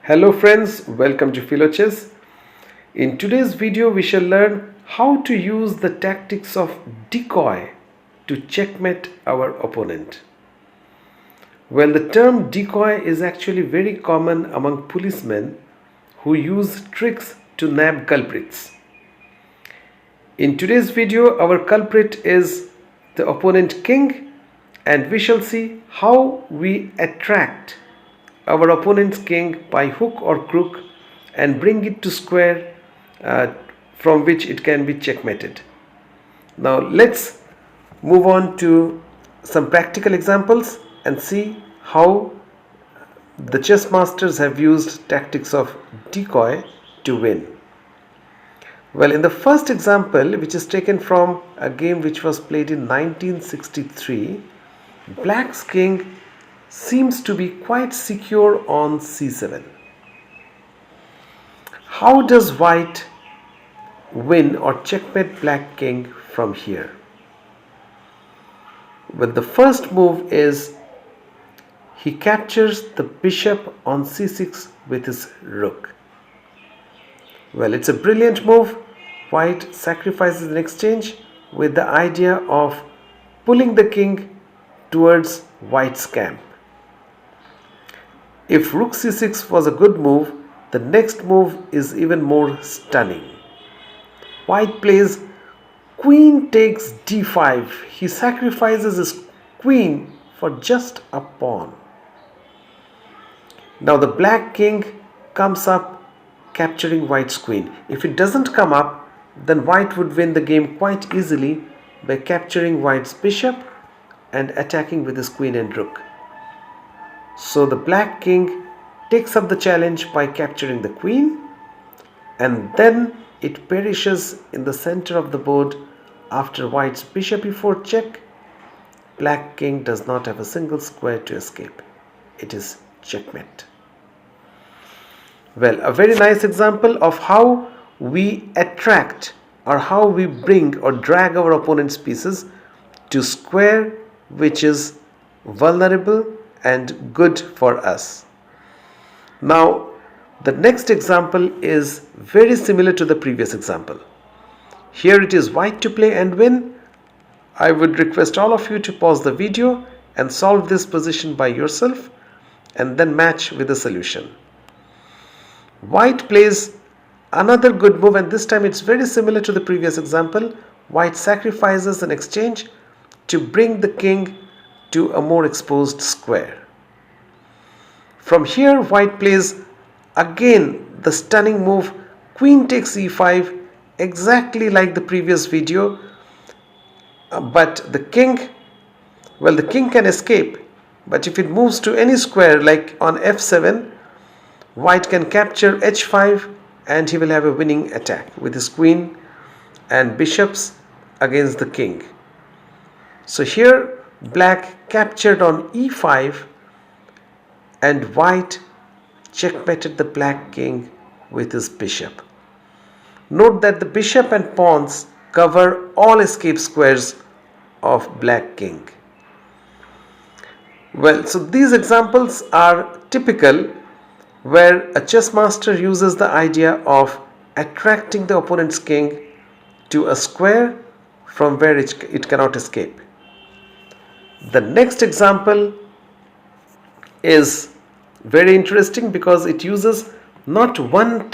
Hello friends, welcome to Philochess. In today's video we shall learn how to use the tactics of decoy to checkmate our opponent. Well, the term decoy is actually very common among policemen who use tricks to nab culprits. In today's video our culprit is the opponent king, and we shall see how we attract our opponent's king by hook or crook and bring it to square from which it can be checkmated. Now let's move on to some practical examples and see how the chess masters have used tactics of decoy to win. Well, in the first example, which is taken from a game which was played in 1963, Black's king seems to be quite secure on c7. How does White win or checkmate Black king from here? Well, the first move is he captures the bishop on c6 with his rook. Well, it's a brilliant move. White sacrifices in exchange with the idea of pulling the king towards White's camp. If rook c6 was a good move, the next move is even more stunning. White plays queen takes d5. He sacrifices his queen for just a pawn. Now the Black king comes up, capturing White's queen. If it doesn't come up, then White would win the game quite easily by capturing White's bishop and attacking with his queen and rook. So the Black king takes up the challenge by capturing the queen, and then it perishes in the center of the board after White's bishop e4 check. Black king does not have a single square to escape. It is checkmate. Well, a very nice example of how we attract or how we bring or drag our opponent's pieces to square which is vulnerable and good for us. Now, the next example is very similar to the previous example. Here it is White to play and win. I would request all of you to pause the video and solve this position by yourself and then match with the solution. White plays another good move, and this time it's very similar to the previous example. White sacrifices in exchange to bring the king to a more exposed square. From here, White plays again the stunning move queen takes e5, exactly like the previous video, but the king can escape, but if it moves to any square like on f7, White can capture h5 and he will have a winning attack with his queen and bishops against the king. So here Black captured on e5 and White checkmated the Black king with his bishop. Note that the bishop and pawns cover all escape squares of Black king. Well, so these examples are typical where a chess master uses the idea of attracting the opponent's king to a square from where it cannot escape. The next example is very interesting because it uses not one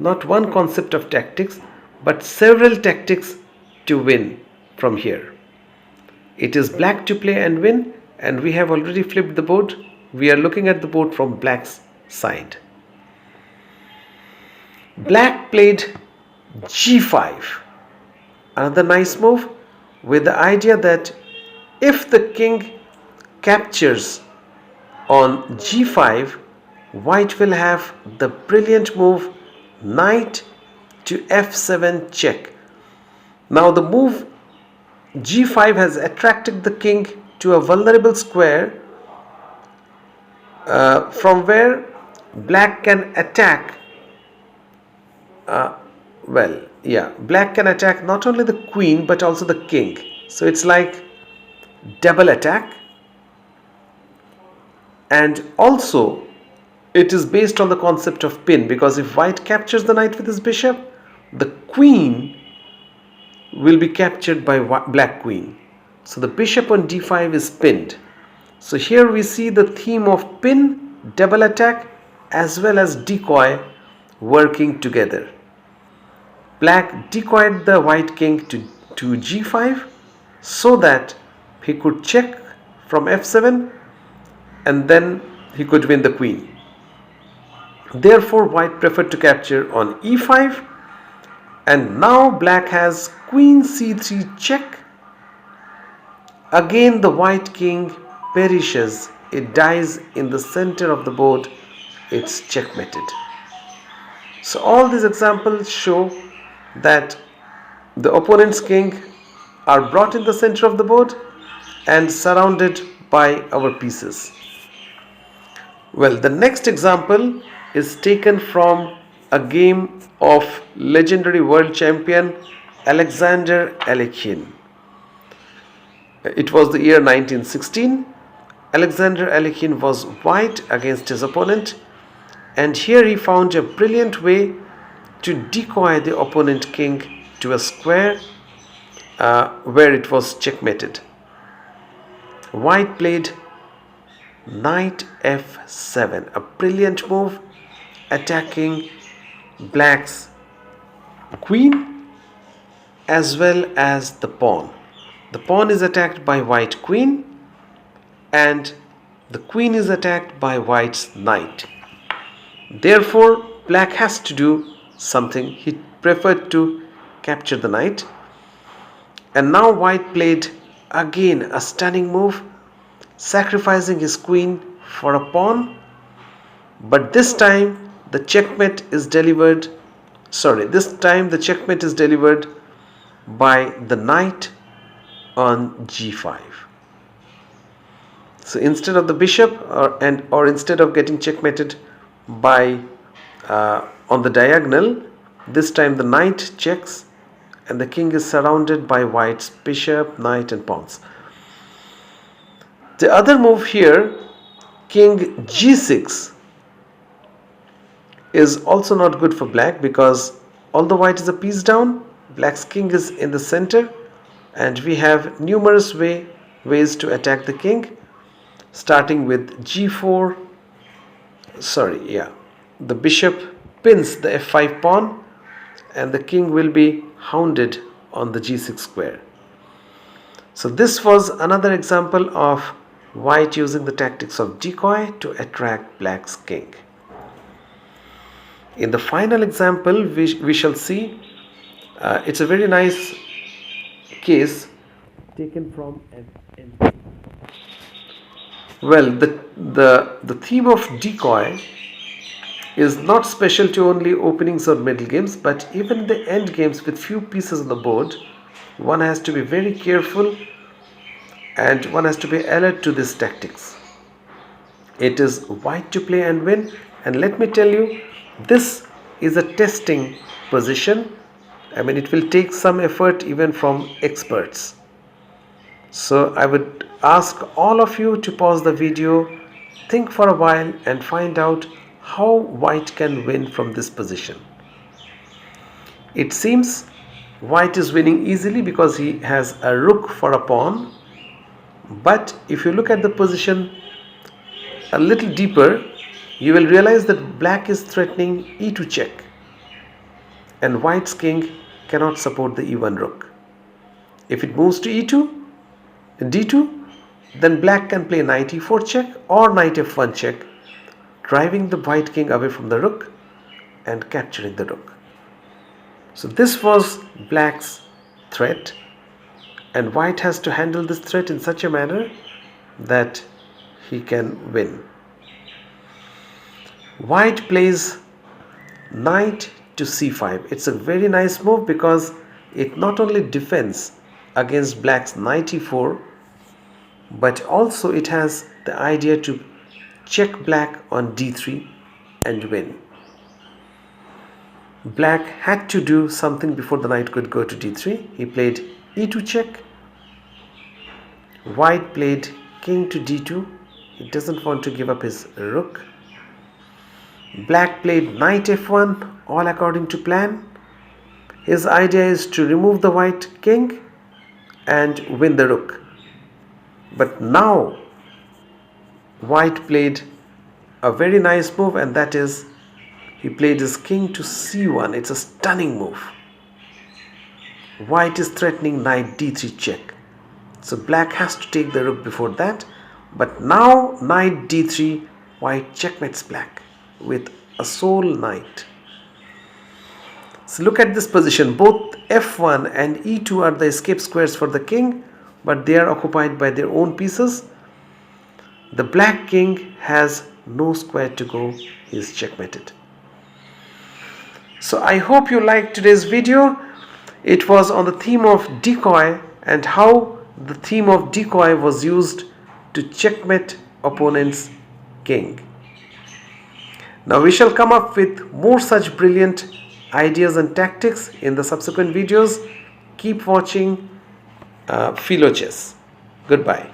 concept of tactics, but several tactics to win from here. It is Black to play and win, and we have already flipped the board. We are looking at the board from Black's side. Black played g5, another nice move, with the idea that if the king captures on g5, White will have the brilliant move knight to f7 check. Now the move g5 has attracted the king to a vulnerable square from where Black can attack. Black can attack not only the queen but also the king. So it's like double attack. And also It is based on the concept of pin, because if white captures the knight with his bishop, the queen will be captured by black queen. So the bishop on d5 is pinned. So here we see the theme of pin, double attack, as well as decoy working together. Black decoyed the white king to g5 so that he could check from f7 and then he could win the queen. Therefore, white preferred to capture on e5, and now black has queen c3 check. Again the white king perishes, it dies in the center of the board, it's checkmated. So all these examples show that the opponent's king are brought in the center of the board and surrounded by our pieces. Well, the next example is taken from a game of legendary world champion Alexander Alekhine. It was the year 1916. Alexander Alekhine was white against his opponent, and here he found a brilliant way to decoy the opponent king to a square where it was checkmated. White played knight f7, a brilliant move attacking black's queen as well as the pawn. The pawn is attacked by white queen and the queen is attacked by white's knight. Therefore, black has to do something. He preferred to capture the knight. And now white played again a stunning move, sacrificing his queen for a pawn. But this time the checkmate is delivered. This time the checkmate is delivered by the knight on g5. So instead of the bishop or instead of getting checkmated by on the diagonal, this time the knight checks and the king is surrounded by white's bishop, knight and pawns. The other move here, king g6, is also not good for black, because although white is a piece down, black's king is in the center and we have numerous ways to attack the king, starting with g4. The bishop pins the f5 pawn and the king will be hounded on the g6 square. So this was another example of white using the tactics of decoy to attract black's king. In the final example we shall see, it's a very nice case taken from an. Well, the theme of decoy is not special to only openings or middle games, but even in the end games with few pieces on the board, one has to be very careful and one has to be alert to these tactics. It is white to play and win, and let me tell you, this is a testing position. I mean, it will take some effort even from experts. So I would ask all of you to pause the video, think for a while and find out how white can win from this position. It seems white is winning easily because he has a rook for a pawn, but if you look at the position a little deeper, you will realize that black is threatening e2 check and white's king cannot support the e1 rook. If it moves to e2, d2, then black can play knight e4 check or knight f1 check, driving the white king away from the rook and capturing the rook. So this was black's threat, and white has to handle this threat in such a manner that he can win. White plays knight to c5. It's a very nice move because it not only defends against black's knight e4, but also it has the idea to check black on d3 and win. Black had to do something before the knight could go to d3. He played e2 check. White played king to d2. He doesn't want to give up his rook. Black played knight f1, all according to plan. His idea is to remove the white king and win the rook. But now white played a very nice move, and that is he played his king to c1. It's a stunning move. White is threatening knight d3 check. So black has to take the rook before that. But now knight d3, white checkmates black with a sole knight. So look at this position. Both f1 and e2 are the escape squares for the king, but they are occupied by their own pieces. The black king has no square to go. He is checkmated. So I hope you liked today's video. It was on the theme of decoy and how the theme of decoy was used to checkmate opponent's king. Now we shall come up with more such brilliant ideas and tactics in the subsequent videos. Keep watching Philo Chess. Goodbye.